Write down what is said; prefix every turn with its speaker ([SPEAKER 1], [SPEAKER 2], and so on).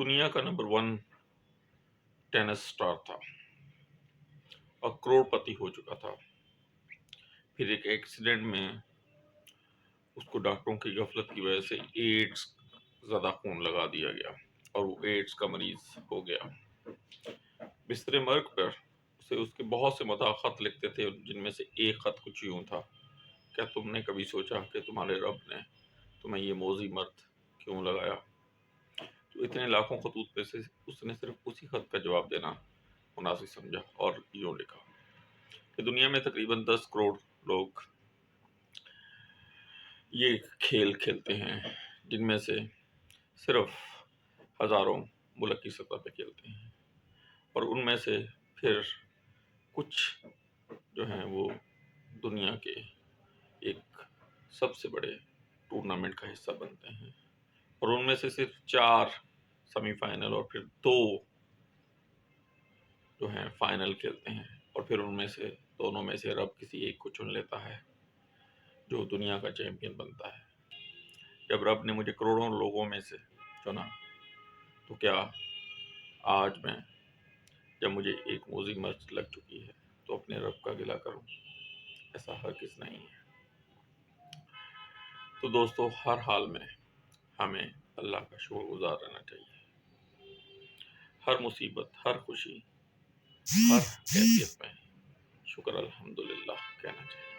[SPEAKER 1] دنیا کا number 1 tennis star تھا اور کروڑ پتی ہو چکا تھا۔ پھر ایک ایکسیڈنٹ میں اس کو ڈاکٹروں کی غفلت کی وجہ سے ایڈز زدہ خون لگا دیا گیا اور وہ ایڈز کا مریض ہو گیا۔ بستر مرگ پر اس کے بہت سے مداح خط لکھتے تھے، جن میں سے ایک خط کچھ یوں تھا: کیا تم نے کبھی سوچا کہ تمہارے رب نے تمہیں یہ موذی مرض کیوں لگایا؟ تو اتنے لاکھوں خطوط پہ سے اس نے صرف اسی خط کا جواب دینا مناسب سمجھا اور یوں لکھا کہ دنیا میں تقریباً 10 کروڑ لوگ یہ کھیل کھیلتے ہیں، جن میں سے صرف ہزاروں ملک کی سطح پہ کھیلتے ہیں، اور ان میں سے پھر کچھ جو ہیں وہ دنیا کے ایک سب سے بڑے ٹورنامنٹ کا حصہ بنتے ہیں، اور ان میں سے صرف 4 سیمی فائنل اور پھر 2 جو ہیں فائنل کھیلتے ہیں، اور پھر ان میں سے دونوں میں سے رب کسی ایک کو چن لیتا ہے جو دنیا کا چیمپئن بنتا ہے۔ جب رب نے مجھے کروڑوں لوگوں میں سے چنا تو کیا آج میں جب مجھے ایک موذی مرض لگ چکی ہے تو اپنے رب کا گلہ کروں؟ ایسا ہرگز نہیں ہے۔ تو دوستو، ہر حال میں ہمیں اللہ کا شکر گزار رہنا چاہیے، ہر مصیبت، ہر خوشی، ہر کیفیت میں شکر الحمدللہ کہنا چاہیے۔